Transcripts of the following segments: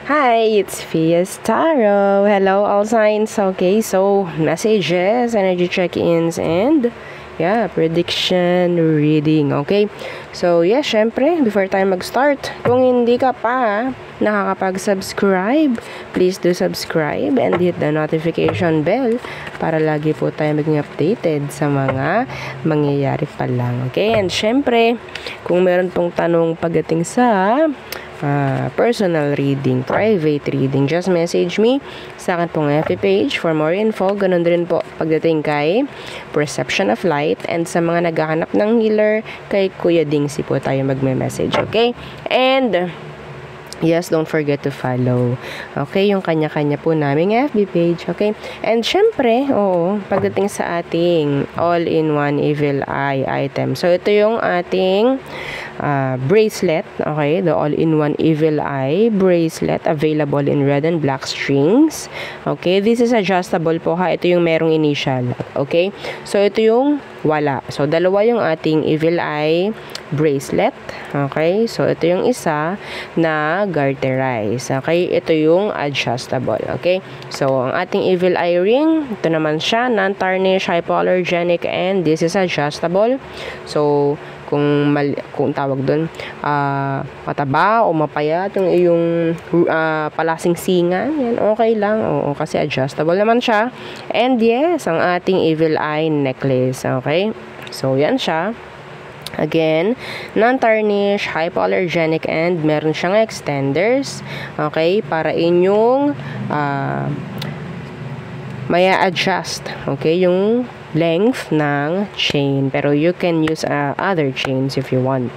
Hi, it's Fiestaro. Hello, all signs. Okay, so messages, energy check-ins, and prediction reading. Okay, so syempre, before tayo mag-start, kung hindi ka pa nakakapag-subscribe, please do subscribe and hit the notification bell para lagi po tayo maging updated sa mga mangyayari pa lang. Okay, and syempre, kung meron pong tanong pagdating sa personal reading, private reading, just message me sa akin pong FB page for more info. Ganun din po pagdating kay Perception of Light, and sa mga naghahanap ng healer, kay Kuya Dingsi po tayo magme-message, okay? And yes, don't forget to follow. Okay, yung kanya-kanya po naming FB page. Okay? And syempre, pagdating sa ating all-in-one evil eye item. So, ito yung ating bracelet. Okay? The all-in-one evil eye bracelet available in red and black strings. Okay? This is adjustable po ha. Ito yung merong initial. Okay? So, ito yung wala. So, dalawa yung ating evil eye bracelet. Okay? So, ito yung isa na garterize. Okay? Ito yung adjustable. Okay? So, ang ating evil eye ring, ito naman siya, non-tarnish, hypoallergenic, and this is adjustable. So, kung tawag doon, mataba o mapayat yung iyong palasingsingan, yan, okay lang. Oo, kasi adjustable naman siya. And yes, ang ating evil eye necklace. Okay? So, yan siya. Again, non-tarnish, hypoallergenic, and meron siyang extenders. Okay? Para inyong maya adjust. Okay? Yung length ng chain, pero you can use other chains if you want.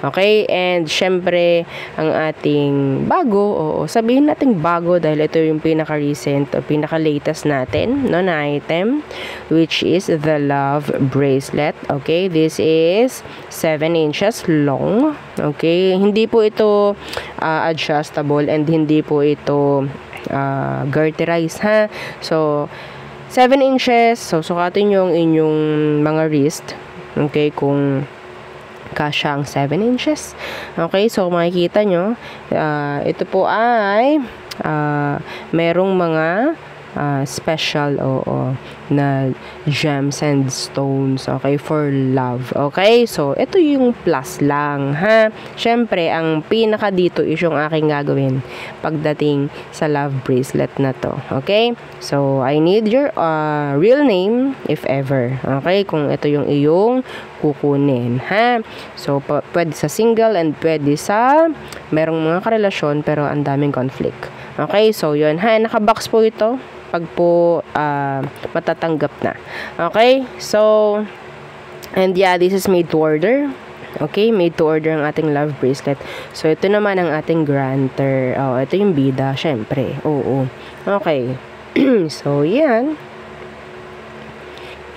Okay? And syempre, ang ating bago, sabihin natin bago dahil ito yung pinaka-recent o pinaka-latest natin na item, which is the love bracelet. Okay? This is 7 inches long. Okay? Hindi po ito adjustable, and hindi po ito garterized ha. So 7 inches. So, sukatin nyo ang inyong mga wrist. Okay, kung kasya ang 7 inches. Okay, so makikita nyo, ito po ay merong mga special na gems and stones, okay, for love. Okay, so ito yung plus lang ha. Syempre, ang pinaka dito is yung aking gagawin pagdating sa love bracelet na to. Okay, so I need your real name if ever. Okay, kung ito yung iyong kukunin ha. So pwede sa single and pwede sa merong mga karelasyon pero ang daming conflict. Okay, so yun ha, nakabox po ito pag po matatanggap na. Okay? So, and this is made to order. Okay? Made to order ang ating love bracelet. So, ito naman ang ating granter. Ito yung bida, syempre. Oo. Okay. So, yan.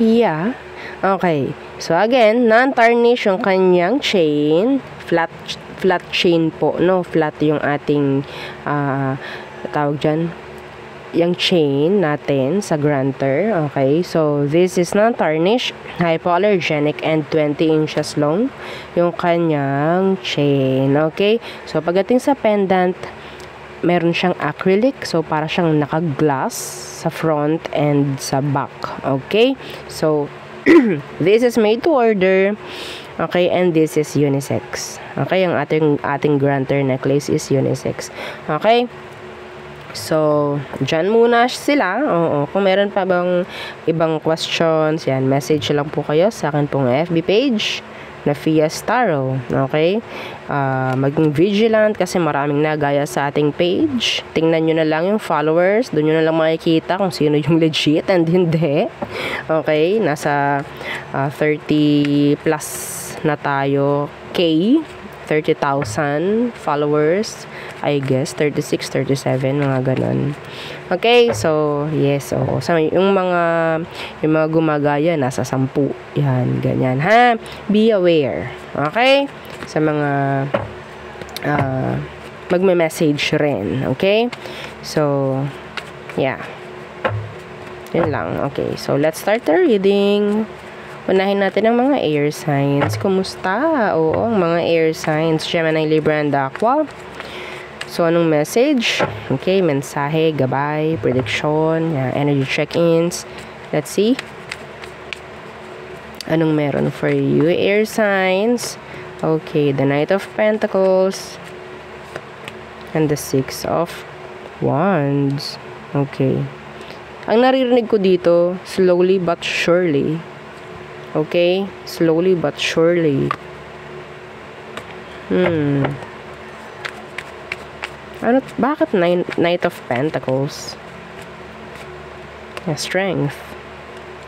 Yeah. Okay. So, again, non-tarnish yung kanyang chain. Flat chain po, no? Flat yung ating tawag dyan, yung chain natin sa granter. Okay, so this is non-tarnish, hypoallergenic, and 20 inches long yung kanyang chain. Okay, so pagdating sa pendant, meron siyang acrylic, so para siyang naka-glass sa front and sa back. Okay, so this is made to order. Okay, and this is unisex. Okay, ang ating granter necklace is unisex. Okay, so, dyan muna sila. Kung meron pa bang ibang questions, yan, message lang po kayo sa akin pong FB page na Fiestaro. Okay? Maging vigilant kasi maraming nagaya sa ating page. Tingnan nyo na lang yung followers. Doon nyo na lang makikita kung sino yung legit and hindi. Okay? Nasa 30 plus na tayo. 30,000 followers, I guess 36, 37, mga ganon. Okay, so yes, so yung mga gumagaya nasa 10. Yan, ganyan ha. Be aware. Okay? Sa mga magme-message rin, okay? So yeah. Yun lang. Okay, so let's start the reading. Unahin natin ang mga air signs. Kumusta? Oo, ang mga air signs. Gemini, Libra, and Aqua. So, anong message? Okay, mensahe, gabay, prediction, energy check-ins. Let's see. Anong meron for you, air signs? Okay, the Knight of Pentacles and the Six of Wands. Okay. Ang naririnig ko dito, slowly but surely. Okay? Slowly but surely. Ano, bakit Knight of Pentacles? Strength.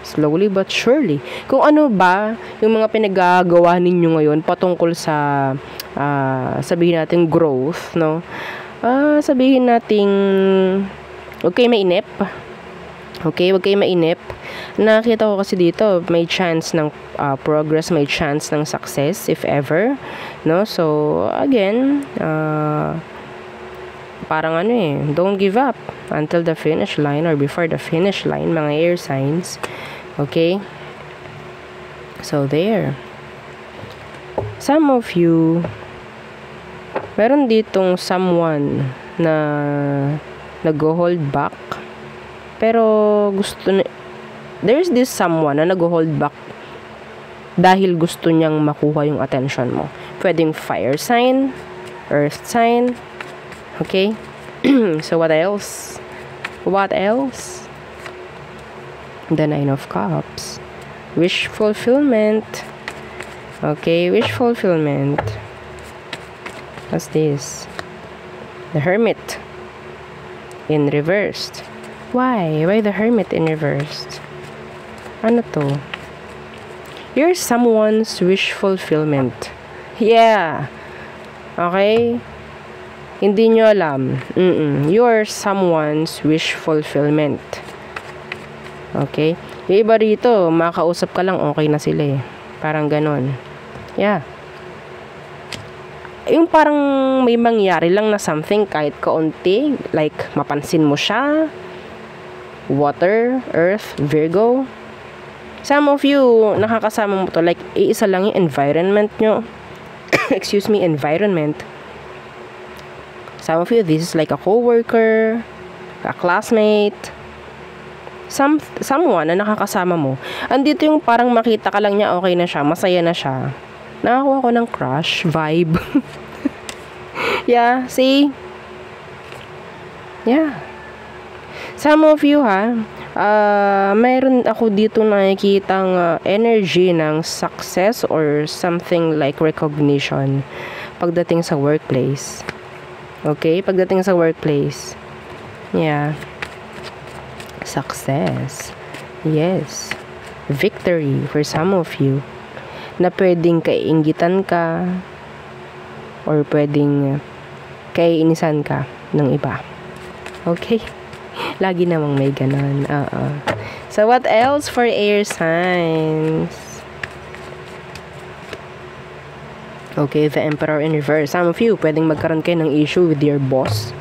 Slowly but surely. Kung ano ba yung mga pinagagawa ninyo ngayon patungkol sa sabihin natin growth, no? Sabihin natin okay, mainip. Okay, wag kayo mainip. Nakita ko kasi dito, may chance ng progress, may chance ng success if ever, no? So, again, parang don't give up until the finish line or before the finish line, mga air signs. Okay? So, there. Some of you, meron ditong someone na nag-hold back. Pero there's this someone na nag-hold back dahil gusto niyang makuha yung attention mo. Pwedeng fire sign, earth sign. Okay? So, what else? What else? The Nine of Cups. Wish fulfillment. Okay, wish fulfillment. What's this? The Hermit. In reversed. Why? Why the Hermit in reversed? Ano to? You're someone's wish fulfillment. Yeah. Okay? Hindi nyo alam. You're someone's wish fulfillment. Okay? Yung iba rito, makausap ka lang, okay na sila eh. Parang ganon. Yeah. Yung parang may mangyari lang na something kahit kaunti. Like, mapansin mo siya. Water, Earth, Virgo. Some of you, nakakasama mo to. Like, iisa lang yung environment nyo. Excuse me, environment. Some of you, this is like a co-worker, a classmate, someone na nakakasama mo. Andito yung parang makita ka lang niya, okay na siya, masaya na siya. Nakakuha ko ng crush vibe. Yeah, see? Yeah. Some of you mayroon ako dito nakikitang energy ng success or something like recognition pagdating sa workplace. Okay? Pagdating sa workplace. Yeah. Success. Yes. Victory for some of you. Na pwedeng kaiinggitan ka or pwedeng kaiinisan ka ng iba. Okay? Lagi namang may ganon. So, what else for air signs? Okay, the Emperor in reverse. Some of you, pwedeng magkaroon kayo ng issue with your boss.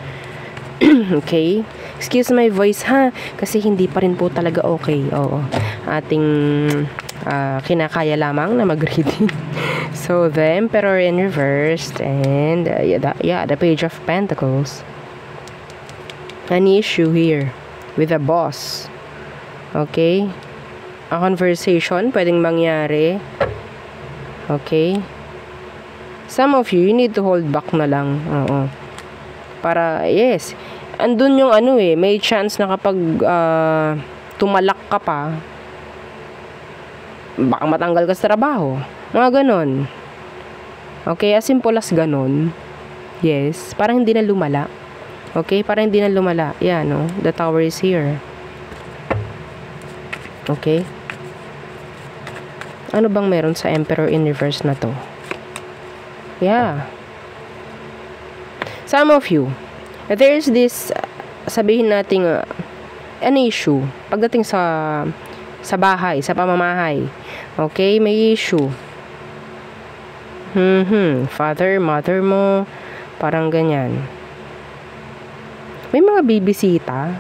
Okay? Excuse my voice ha, kasi hindi pa rin po talaga okay. Oo. Ating kinakaya lamang na mag-reading. So, the Emperor in reverse and the Page of Pentacles. An issue here with a boss. Okay? A conversation pwedeng mangyari. Okay? Some of you need to hold back na lang. Oo. Para, yes. Andun yung may chance na kapag tumalak ka pa, baka matanggal ka sa trabaho. Mga ganon. Okay? As simple as ganon. Yes. Parang hindi na lumala. Okay? Parang hindi na lumala. Yeah, no? The Tower is here. Okay? Ano bang meron sa Emperor in reverse na to? Yeah. Some of you, there's this, sabihin natin, an issue. Pagdating sa bahay, sa pamamahay. Okay? May issue. Father, mother mo, parang ganyan. May mga bibisita,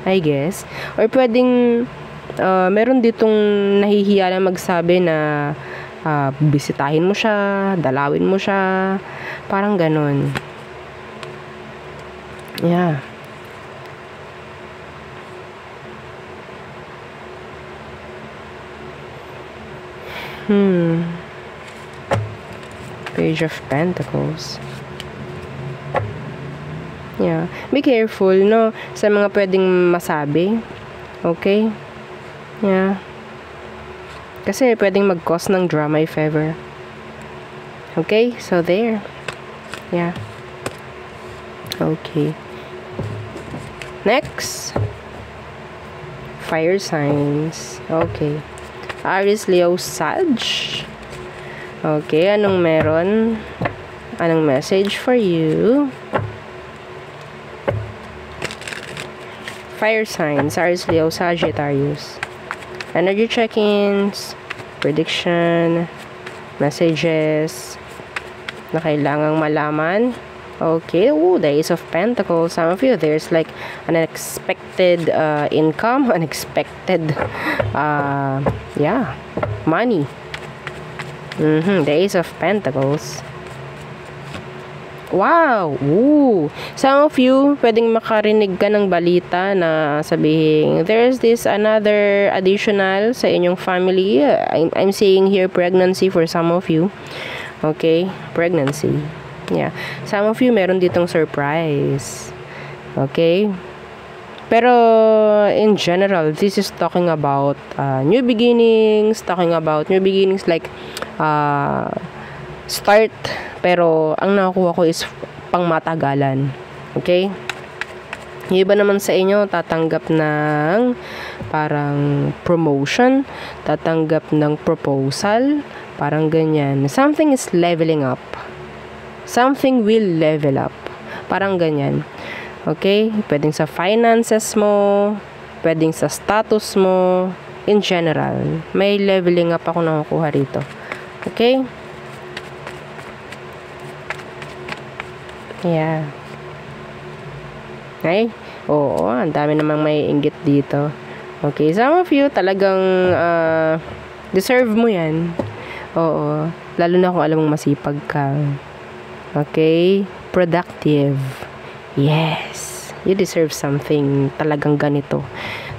I guess. Or pwedeng, meron ditong nahihiya na magsabi na bisitahin mo siya, dalawin mo siya, parang ganon. Yeah. Page of Pentacles. Yeah. Be careful, no? Sa mga pwedeng masabi. Okay? Yeah. Kasi pwedeng mag-cause ng drama if ever. Okay? So, there. Yeah. Okay. Next. Fire signs. Okay. Aries, Leo, Sag. Okay, anong meron? Anong message for you? Fire signs, Aries, Leo, Sagittarius. Energy check-ins, prediction, messages na kailangang malaman. Okay, the Ace of Pentacles. Some of you, there's like an unexpected income, unexpected, money. The Ace of Pentacles. Wow! Ooh! Some of you, pwedeng makarinig ka ng balita na sabihin, there's this another additional sa inyong family. I'm saying here pregnancy for some of you. Okay? Pregnancy. Yeah. Some of you, meron ditong surprise. Okay? Pero, in general, this is talking about new beginnings, like, start, pero ang nakuha ko is pangmatagalan. Okay? Yung iba naman sa inyo, tatanggap ng parang promotion, tatanggap ng proposal, parang ganyan. Something is leveling up. Something will level up. Parang ganyan. Okay? Pwedeng sa finances mo, pwedeng sa status mo, in general. May leveling up ako nakukuha rito. Okay? Yeah. Okay? Oo, ang dami namang may inggit dito. Okay, some of you talagang deserve mo yan. Oo. Lalo na kung alam mong masipag ka. Okay? Productive. Yes. You deserve something talagang ganito.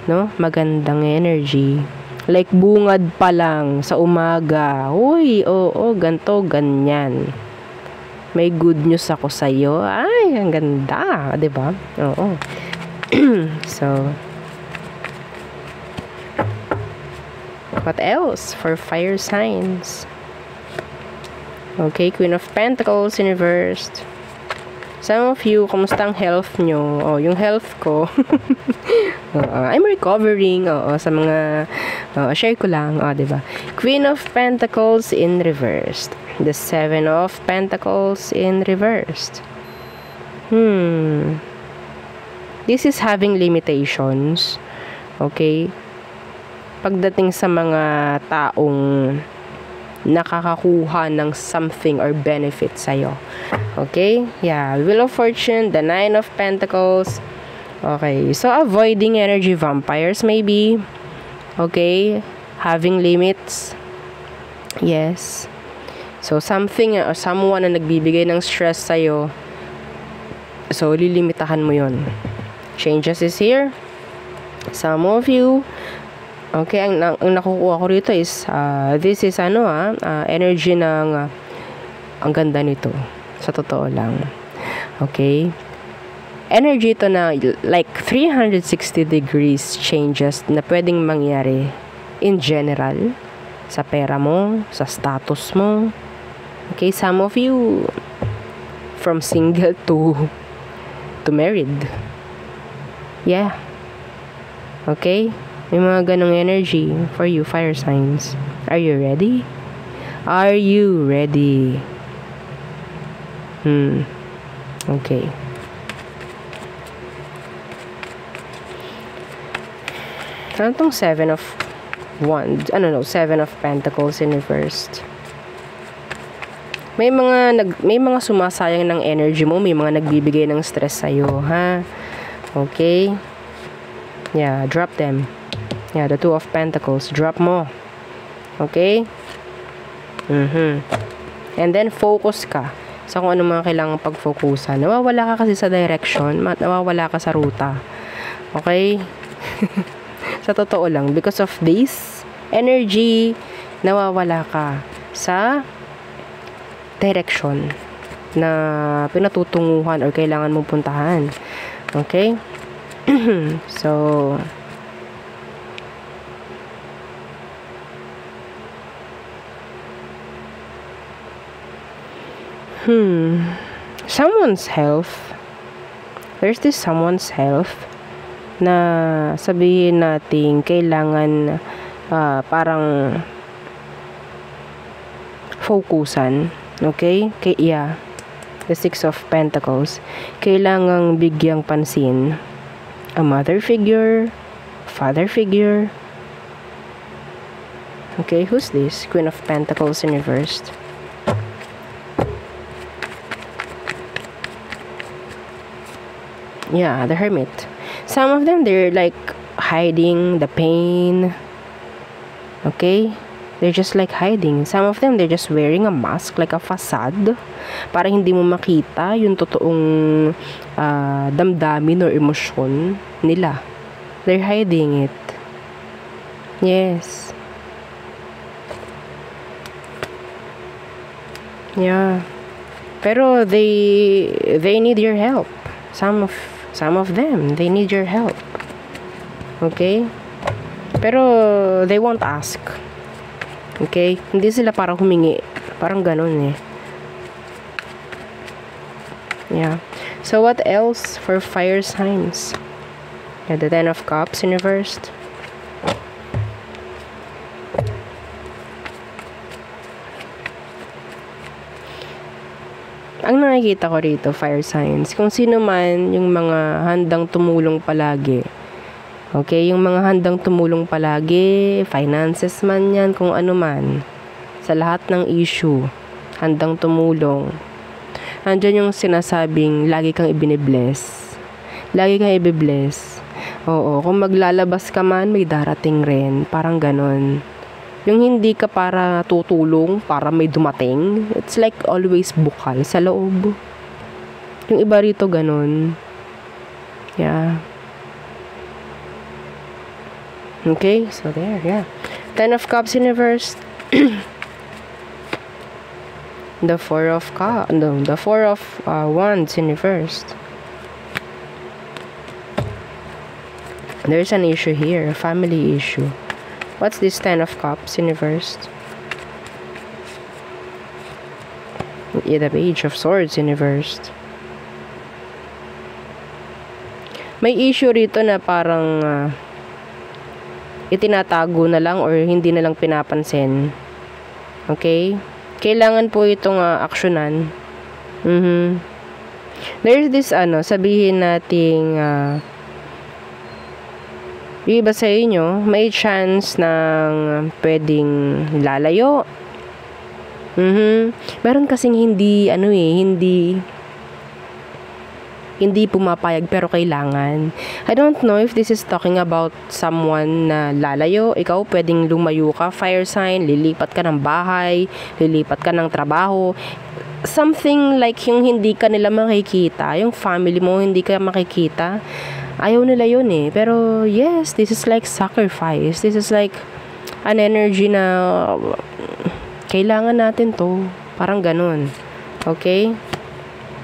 No? Magandang energy. Like bungad pa lang sa umaga. Uy, oo, ganto, ganyan. May good news ako sa'yo. Ay, ang ganda. Diba? Oo. So, what else for fire signs? Okay, Queen of Pentacles in reversed. Some of you, kumusta ang health nyo? Oh, yung health ko. I'm recovering. Oo, sa mga share ko lang. Oh, diba? Queen of Pentacles in reversed. The Seven of Pentacles in reversed. This is having limitations. Okay? Pagdating sa mga taong nakakakuha ng something or benefit sa'yo. Okay? Yeah. Wheel of Fortune, the Nine of Pentacles. Okay. So, avoiding energy vampires maybe. Okay? Having limits. Yes. So, something or someone na nagbibigay ng stress sa'yo. So, lilimitahan mo yon. Changes is here. Some of you, okay, ang nakukuha ko rito is, this is energy ng, ang ganda nito. Sa totoo lang. Okay? Energy ito na like 360 degrees changes na pwedeng mangyari in general. Sa pera mo, sa status mo. Okay, some of you from single to married. Yeah. Okay? May mga ganong energy for you, fire signs. Are you ready? Are you ready? Okay. Ano tong Seven of Wands? Seven of Pentacles in reversed. May mga sumasayang ng energy mo, may mga nagbibigay ng stress sa'yo, ha? Okay? Yeah, drop them. Yeah, the Two of Pentacles, drop mo. Okay? And then focus ka sa kung ano mga kailangang pag-focusan. Nawawala ka kasi sa direction, nawawala ka sa ruta. Okay? Sa totoo lang, because of this energy, nawawala ka sa direction na pinatutunguhan or kailangan mong puntahan. Okay? So, someone's health. There's this someone's health na sabihin natin kailangan parang focusan. Okay? Yeah. The Six of Pentacles. Kailangang bigyang pansin. A mother figure, father figure. Okay, who's this? Queen of Pentacles in reverse. Yeah, the Hermit. Some of them, they're like hiding the pain. Okay? They're just like hiding. Some of them, they're just wearing a mask, like a facade, para hindi mo makita yung totoong damdamin or emosyon nila. They're hiding it. Yes. Yeah. Pero they need your help. Some of them, they need your help. Okay? Pero they won't ask. Okay? Hindi sila parang humingi. Parang ganun eh. Yeah. So what else for fire signs? Yeah, the Ten of Cups in reverse. Ang nakikita ko rito, fire signs, kung sino man yung mga handang tumulong palagi. Okay, yung mga handang tumulong palagi, finances man yan, kung ano man, sa lahat ng issue, handang tumulong. Andyan yung sinasabing, lagi kang ibinibless. Lagi kang ibibless. Oo, kung maglalabas ka man, may darating rin. Parang ganon. Yung hindi ka para tutulong, para may dumating, it's like always bukal sa loob. Yung iba rito ganon. Yeah. Okay, so there, yeah. Ten of Cups in reverse. The Four of Wands in reverse. There's an issue here, a family issue. What's this Ten of Cups in reverse? Yeah, the Page of Swords in reverse. May issue rito na parang itinatago na lang or hindi na lang pinapansin. Okay? Kailangan po itong aksyonan. There's this sabihin nating yung iba sa inyo, may chance ng pwedeng lalayo. Meron kasing hindi pumapayag pero kailangan. I don't know if this is talking about someone na lalayo. Ikaw pwedeng lumayo ka, fire sign, lilipat ka ng bahay, lilipat ka ng trabaho. Something like yung hindi ka nila makikita, yung family mo hindi ka makikita. Ayaw nila yun eh. Pero yes, this is like sacrifice. This is like an energy na kailangan natin to. Parang ganun. Okay?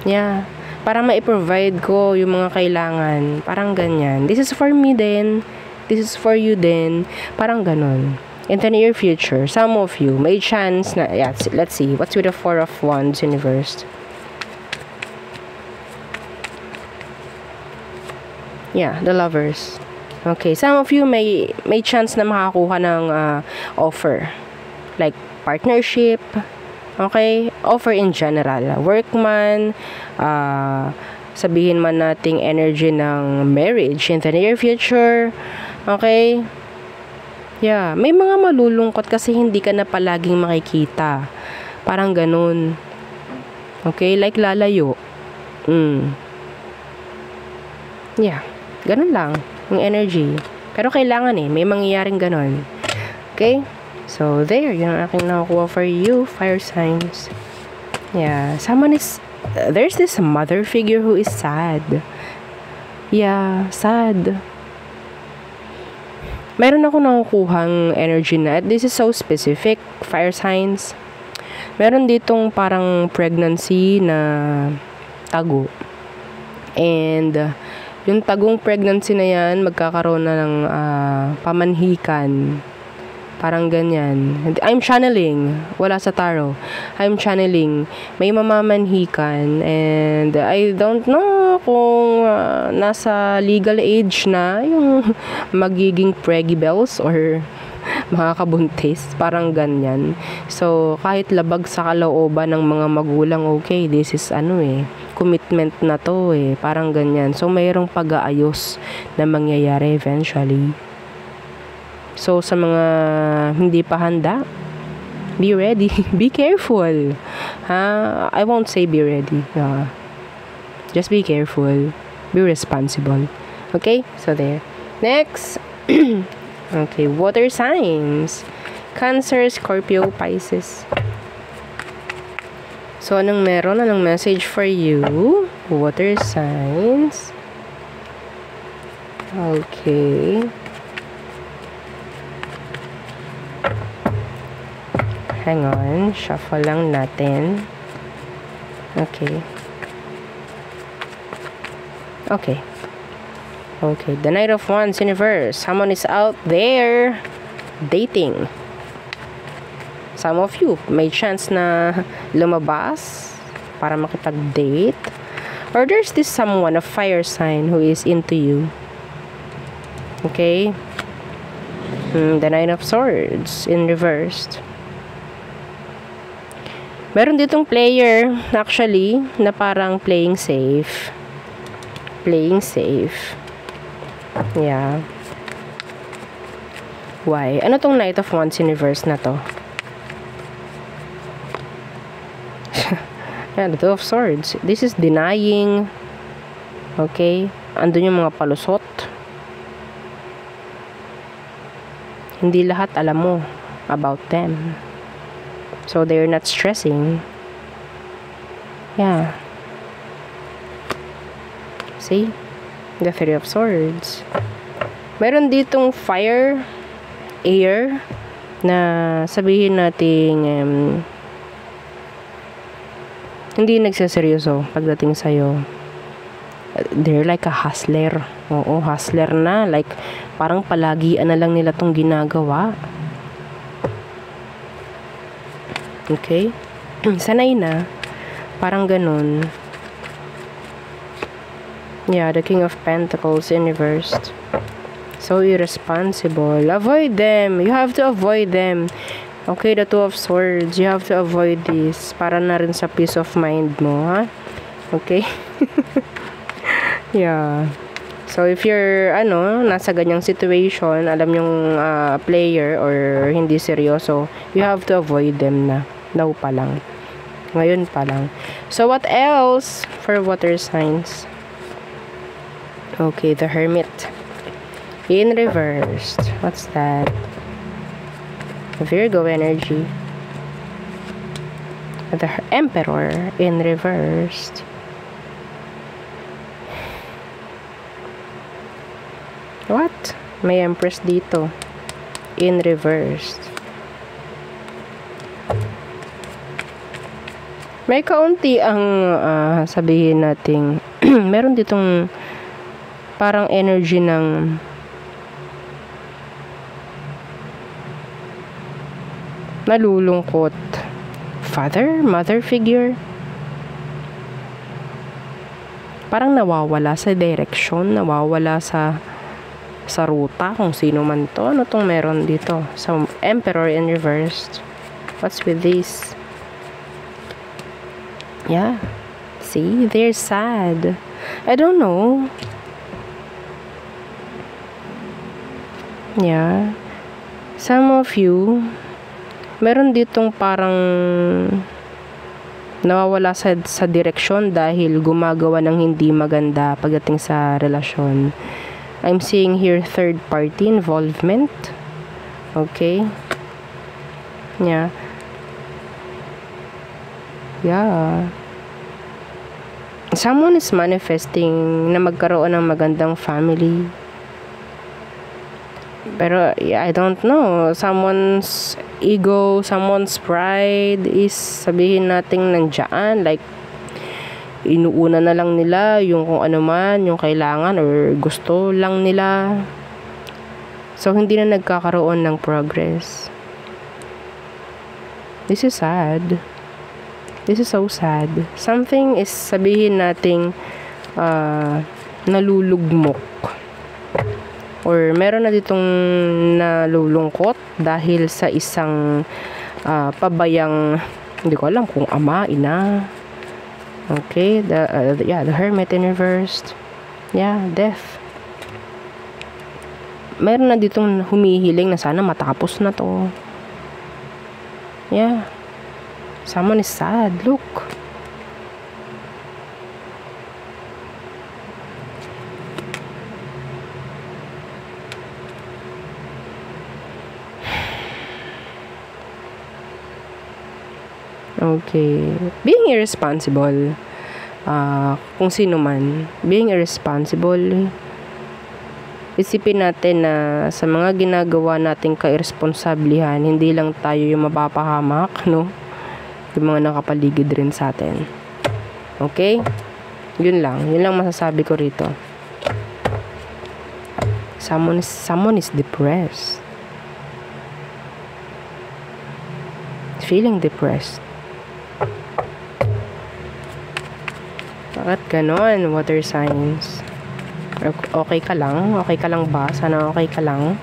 Yeah. Para ma-provide ko yung mga kailangan. Parang ganyan. This is for me then. This is for you then. Parang ganun. In the near future, some of you may chance na, yeah, let's see. What's with the Four of Wands in reverse? Yeah, the Lovers. Okay, some of you may chance na makakuha ng offer. Like partnership. Okay, offer in general. Workman, sabihin man nating energy ng marriage in the near future. Okay? Yeah, may mga malulungkot kasi hindi ka na palaging makikita. Parang ganun. Okay, like lalayo. Yeah. Ganun lang, yung energy. Pero kailangan may mangyayaring ganun. Okay? So, there, yun ang aking nakukuha for you, fire signs. Yeah, someone is, there's this mother figure who is sad. Yeah, sad. Meron ako nakukuhang energy na, this is so specific, fire signs. Meron ditong parang pregnancy na tago. And yung tagong pregnancy na yan, magkakaroon na ng pamanhikan. Parang ganyan. I'm channeling. Wala sa tarot. I'm channeling. May mamamanhikan. And I don't know kung nasa legal age na yung magiging preggy bells or makakabuntis. Parang ganyan. So, kahit labag sa kalooban ng mga magulang, okay, this is commitment na to Parang ganyan. So, mayroong pag-aayos na mangyayari eventually. So, sa mga hindi pa handa, be ready. Be careful. I won't say be ready. Just be careful. Be responsible. Okay? So, there. Next. Okay, water signs. Cancer, Scorpio, Pisces. So, anong meron? Anong message for you? Water signs. Okay. Hang on. Shuffle lang natin. Okay. Okay. Okay. The Knight of Wands, universe. Someone is out there dating. Some of you may chance na lumabas para makipag-date. Or there's this someone, a fire sign, who is into you. Okay. The Nine of Swords in reversed. Meron ditong player, actually, na parang playing safe. Playing safe. Yeah. Why? Ano tong Knight of Wands in reverse na to? Yeah, the Two of Swords. This is denying. Okay? Andun yung mga palusot. Hindi lahat alam mo about them. So, they're not stressing. Yeah. See? The Three of Swords. Meron ditong fire, air, na sabihin nating hindi nagseseryoso pagdating sa'yo. They're like a hustler. Oo, hustler na. Like, parang palagian na lang nila tong ginagawa. Okay? Sanay na. Parang ganun. Yeah, the King of Pentacles in reversed. So irresponsible. Avoid them. You have to avoid them. Okay, the Two of Swords. You have to avoid this. Para na rin sa peace of mind mo, ha? Okay? Yeah. So, if you're, nasa ganyang situation, alam yung player or hindi seryoso, you have to avoid them na. Now pa lang. Ngayon pa lang. So, what else for water signs? Okay, the Hermit. In reversed. What's that? Virgo energy. The Emperor in reversed. What? May Empress dito. In reversed. May kaunti ang sabihin nating meron ditong parang energy ng nalulungkot. Father? Mother figure? Parang nawawala sa direction, nawawala sa ruta kung sino man to. Ano tong meron dito? So, Emperor in reversed. What's with this? Yeah. See? They're sad. I don't know. Yeah. Some of you, meron ditong parang nawawala sa direksyon dahil gumagawa ng hindi maganda pagdating sa relasyon. I'm seeing here third party involvement. Okay. Yeah. Yeah. Someone is manifesting na magkaroon ng magandang family. Pero, yeah, I don't know. Someone's ego, someone's pride is sabihin nating nandiyan. Like, inuuna na lang nila yung kung ano man, yung kailangan or gusto lang nila. So, hindi na nagkakaroon ng progress. This is sad. This is so sad. Something is sabihin nating nalulugmok. Or meron na ditong nalulungkot dahil sa isang pabayang, hindi ko alam kung ama, ina. Okay, the Hermit in reversed. Yeah, death. Meron na ditong humihiling na sana matapos na to. Yeah. Someone is sad. Look. Okay. Being irresponsible. Kung sino man. Being irresponsible. Isipin natin na sa mga ginagawa nating kairresponsablihan, hindi lang tayo yung mapapahamak, no? Yung mga nakapaligid rin sa atin. Okay? Yun lang masasabi ko rito. Someone is depressed. Feeling depressed. Bakit ganon, water signs? Okay ka lang? Okay ka lang ba? Sana okay ka lang.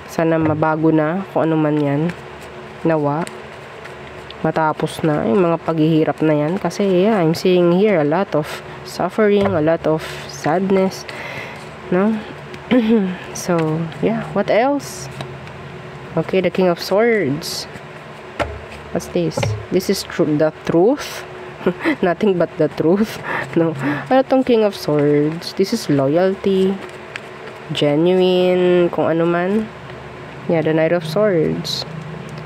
Sana mabago na kung ano man yan. Nawa. Matapos na yung mga paghihirap na yan. Kasi yeah, I'm seeing here a lot of suffering, a lot of sadness. No? So, yeah. What else? Okay, the King of Swords. What's this? This is the truth. Nothing but the truth. No. Ano tong King of Swords? This is loyalty. Genuine. Kung ano man. Yeah, the Knight of Swords.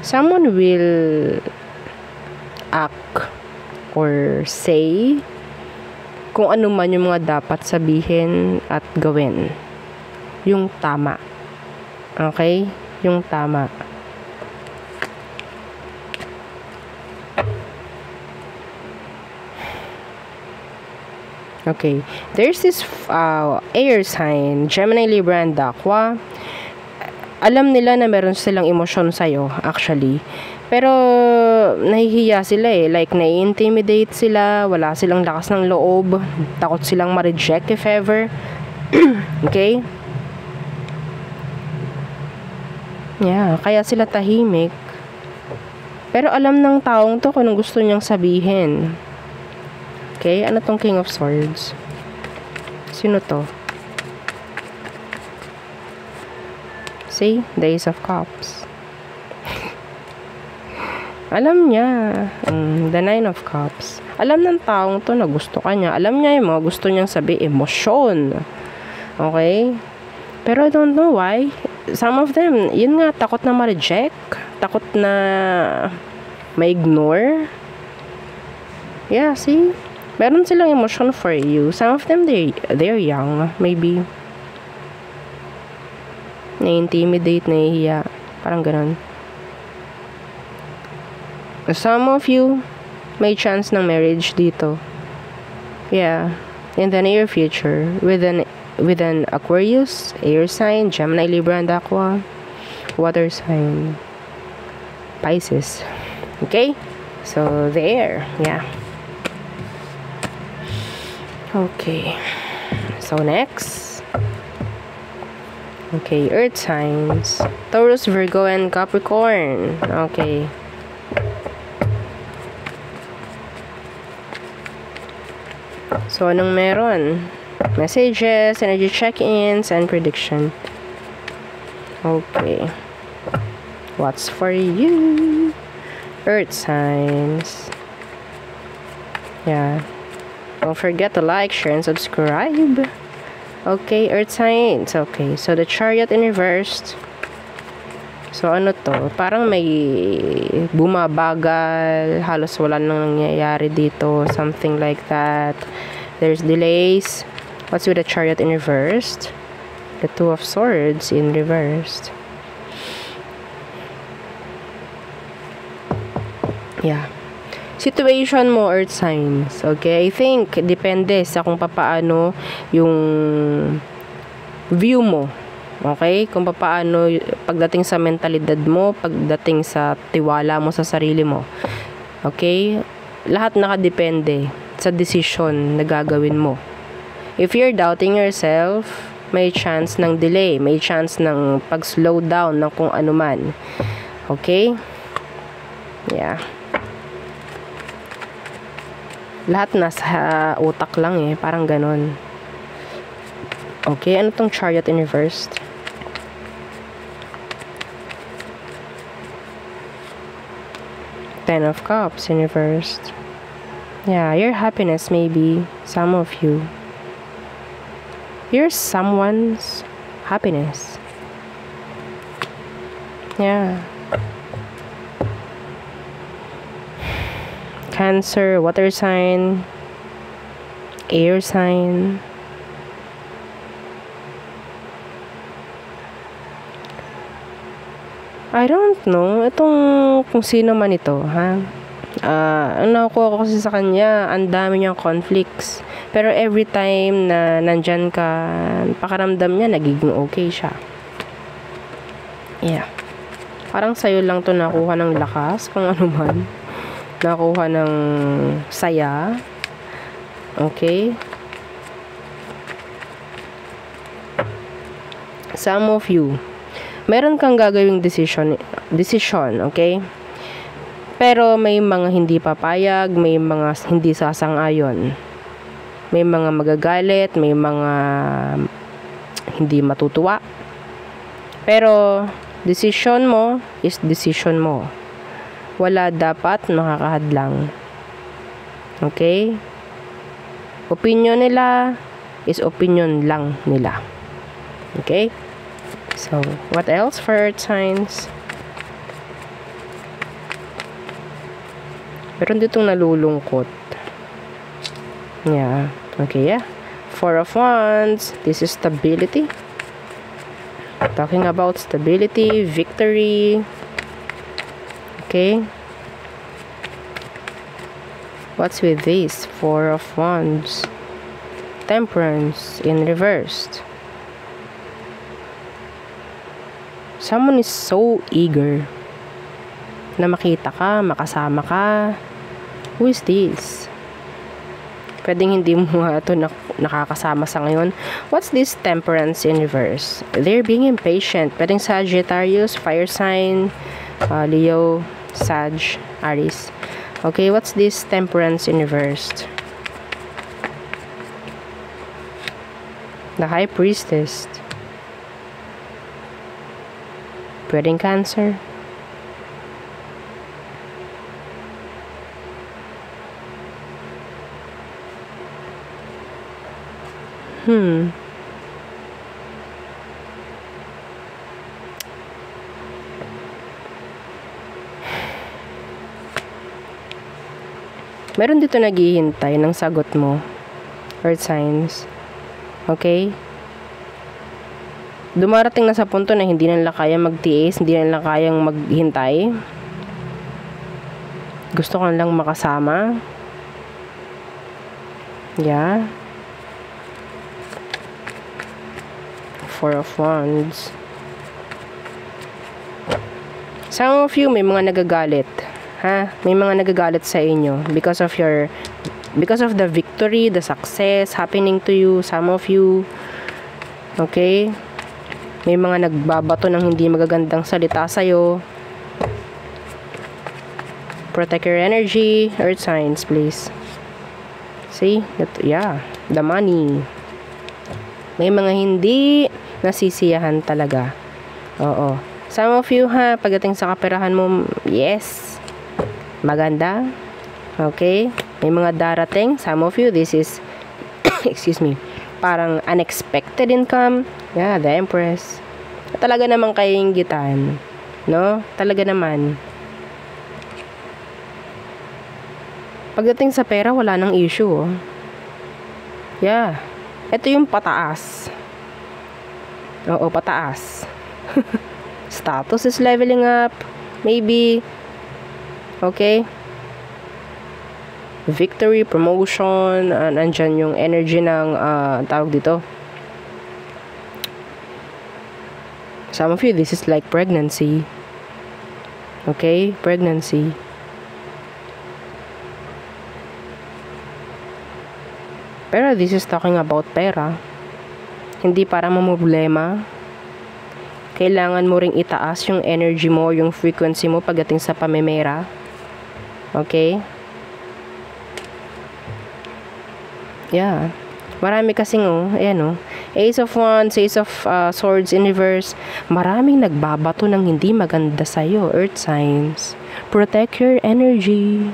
Someone will act or say kung ano man yung mga dapat sabihin at gawin. Yung tama. Okay? Yung tama. Okay. There's this air sign, Gemini, Libra, and Aqua. Alam nila na meron silang emosyon sa'yo, actually. Pero, nahihiya sila eh. Like, nai-intimidate sila, wala silang lakas ng loob, takot silang ma-reject if ever. Okay? Yeah, kaya sila tahimik. Pero alam ng taong to kung anong gusto niyang sabihin. Okay, ano tong King of Swords? Sino to? See? The Ace of Cups. Alam niya. The Nine of Cups. Alam ng taong to na gusto ka niya. Alam niya yung mga gusto niyang sabi, emosyon. Okay? Pero I don't know why. Some of them, yun nga, takot na ma-reject. Takot na ma-ignore. Yeah, see? Meron silang emotion for you. Some of them, they're young. Maybe. Na-intimidate, nahihiya. Parang ganun. Some of you, may chance ng marriage dito. Yeah. In the near future. With an Aquarius, air sign, Gemini, Libra, and Aqua. Water sign. Pisces. Okay? So, there. Yeah. Okay. So, next. Okay, earth signs. Taurus, Virgo, and Capricorn. Okay. So, anong meron? Messages, energy check-ins, and prediction. Okay. What's for you? Earth signs. Yeah. Don't forget to like, share, and subscribe. Okay, earth signs. Okay, so the Chariot in reversed. So, ano to? Parang may bumabagal, halos wala nang nangyayari dito, something like that. There's delays. What's with the Chariot in reversed? The Two of Swords in reversed. Yeah. Situation mo, earth signs. Okay? I think, depende sa kung paano yung view mo. Okay? Kung paano pagdating sa mentalidad mo, pagdating sa tiwala mo sa sarili mo. Okay? Lahat nakadepende sa decision na gagawin mo. If you're doubting yourself, may chance ng delay, may chance ng pag-slow down ng kung ano man. Okay? Yeah. Lahat nasa utak lang eh, parang ganon. Okay, ano tong Chariot in reversed? Ten of Cups in reversed. Yeah, your happiness maybe, some of you. You're someone's happiness. Yeah. Cancer, water sign, air sign. I don't know. Itong kung sino man ito, ha? Nakuha ko kasi sa kanya, ang dami niyang conflicts. Pero every time na nandyan ka, pakaramdam niya, nagiging okay siya. Yeah. Parang sa'yo lang to nakuha ng lakas, kung ano man. Nakuha ng saya. Okay? Some of you, meron kang gagawing decision, okay? Pero may mga hindi papayag, may mga hindi sasang-ayon. May mga magagalit, may mga hindi matutuwa. Pero decision mo is decision mo. Wala dapat makakahadlang. Okay? Opinion nila is opinion lang nila. Okay? So, what else for earth signs? Meron ditong nalulungkot. Yeah. Okay, yeah. Four of Wands. This is stability. Talking about stability, victory. Okay. What's with this? Four of Wands. Temperance in reversed. Someone is so eager na makita ka, makasama ka. Who is this? Pwedeng hindi mo nga ito nakakasama sa ngayon. What's this temperance in reverse? They're being impatient. Pwedeng Sagittarius, fire sign, Leo, Sag, Aries. Okay, what's this temperance in reverse? The High Priestess. Pwedeng Cancer. Meron dito naghihintay ng sagot mo. Earth signs. Okay? Dumarating na sa punto na hindi na nila kayang magtiis, hindi na nila kayang maghintay. Gusto ko lang makasama. Yeah. Four of Wands. Some of you may mga nagagalit, ha? May mga nagagalit sa inyo because of the victory, the success happening to you. Some of you, okay? May mga nagbabato ng hindi magagandang salita sa'yo. Protect your energy. Earth signs, please. See? Yeah. The money. May mga hindi nasisiyahan talaga. Oo. Some of you, ha, pagdating sa kaperahan mo, yes. Maganda. Okay? May mga darating. Some of you, this is, excuse me, parang unexpected income. Yeah, the Empress. Talaga namang kainggitan. No? Talaga naman. Pagdating sa pera, wala nang issue. Oh. Yeah. Ito yung pataas. Oo, pataas. Status is leveling up. Maybe. Okay. Victory, promotion. Nandyan yung energy ng, tawag dito. Some of you, this is like pregnancy. Okay? Pregnancy. Pero this is talking about pera. Hindi para mamroblema. Kailangan mo ring itaas yung energy mo, yung frequency mo pagdating sa pamemera. Okay? Yeah. Marami kasing, ayan, Ace of Wands, Ace of Swords in reverse. Maraming nagbabato ng hindi maganda sa'yo, Earth signs. Protect your energy.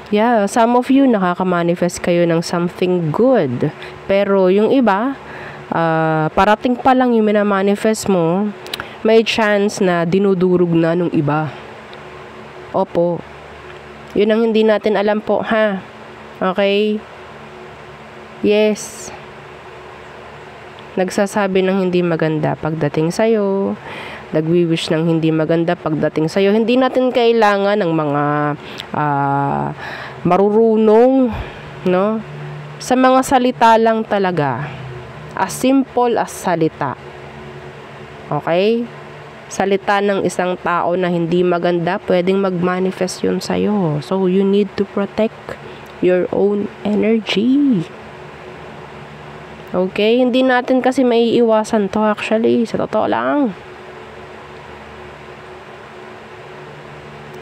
Yeah, some of you nakaka-manifest kayo ng something good. Pero yung iba, parating pa lang yung minamanifest mo, may chance na dinudurog na nung iba. Opo. Yun ang hindi natin alam po, ha? Okay? Yes. Nagsasabi ng hindi maganda pagdating sa'yo. Nagwi-wish ng hindi maganda pagdating sa'yo. Hindi natin kailangan ng mga marurunong, no? Sa mga salita lang talaga. As simple as salita. Okay? Salita ng isang tao na hindi maganda, pwedeng mag-manifest yun sa'yo. So, you need to protect your own energy. Okay? Hindi natin kasi maiiwasan to actually. Sa totoo lang.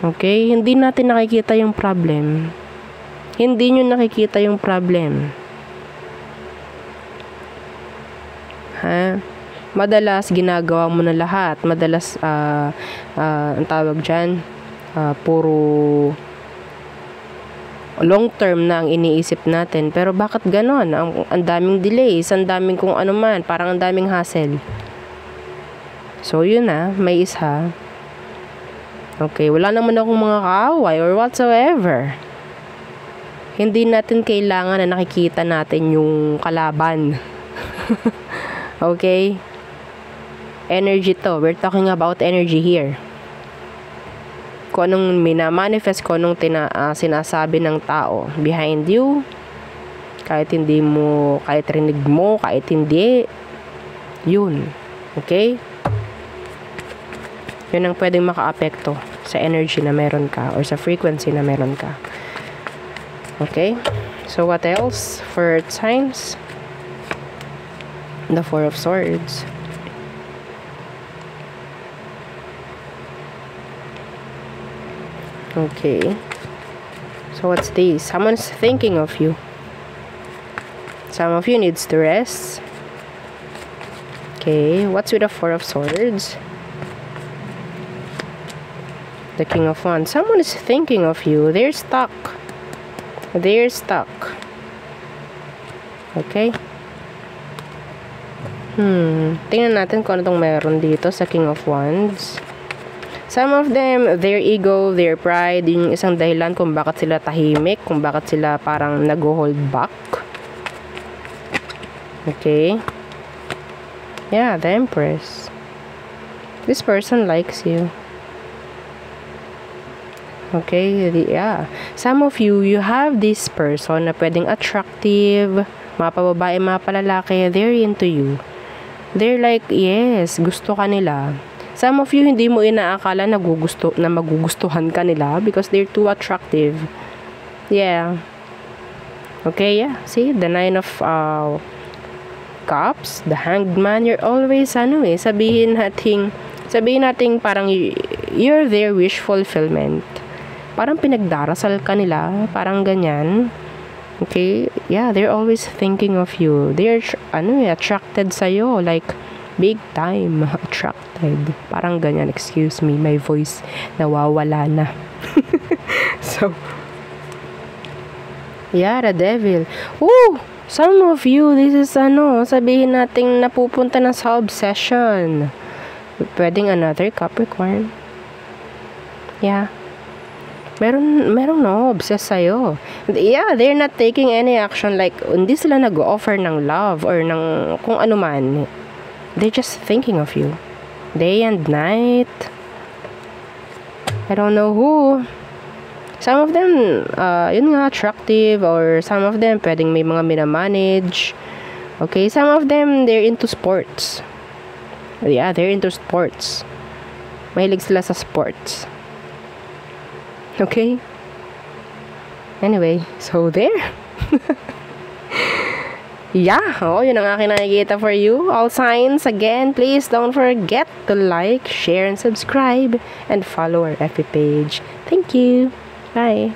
Okay? Hindi natin nakikita yung problem. Hindi nyo nakikita yung problem. Ha? Madalas, ginagawa mo na lahat. Madalas, ang tawag dyan, puro long term na ang iniisip natin. Pero bakit ganon? Ang daming delays, ang daming kung ano man, parang ang daming hassle. So, yun may isa. Okay, wala naman akong mga kaaway or whatsoever. Hindi natin kailangan na nakikita natin yung kalaban. Okay? Energy to. We're talking about energy here. Kung anong minamanifest, kung anong sinasabi ng tao behind you, kahit hindi mo, kahit rinig mo, kahit hindi, yun. Okay? Yun ang pwedeng maka-apekto sa energy na meron ka or sa frequency na meron ka. Okay? So, what else for signs? The Four of Swords. Okay. So, what's this? Someone's thinking of you. Some of you needs to rest. Okay. What's with the Four of Swords? The King of Wands. Someone is thinking of you. They're stuck. They're stuck. Okay? Tingnan natin kung ano itong meron dito sa King of Wands. Some of them, their ego, their pride, yung isang dahilan kung bakit sila tahimik, kung bakit sila parang nag-hold back. Okay? Yeah, the Empress. This person likes you. Okay, yeah. Some of you, you have this person na pwedeng attractive, mapababae, mapalalaki, they're into you. They're like, yes, gusto ka nila. Some of you, hindi mo inaakala na magugustuhan ka nila because they're too attractive. Yeah. Okay, yeah. See, the Nine of Cups, the Hanged Man, you're always, sabihin natin parang you're their wish fulfillment. Parang pinagdarasal ka nila, parang ganyan. Okay? Yeah, they're always thinking of you. They're, attracted sa'yo. Like, big time attracted. Parang ganyan. Excuse me, my voice nawawala na. So, yeah, the Devil. Ooh! Some of you, this is sabihin natin napupunta na sa obsession. Pwedeng another Capricorn. Yeah. Merong na-obsess sa'yo. Yeah, they're not taking any action. Like, hindi sila nag-offer ng love or ng kung ano man. They're just thinking of you. Day and night. I don't know who. Some of them, yun nga, attractive. Or some of them, pwedeng may mga minamanage. Okay, some of them, they're into sports. Yeah, they're into sports. Mahilig sila sa sports. Okay? Anyway, so there. Yeah, yun ang aking nakikita for you. All signs, again, please don't forget to like, share, and subscribe, and follow our FB page. Thank you. Bye.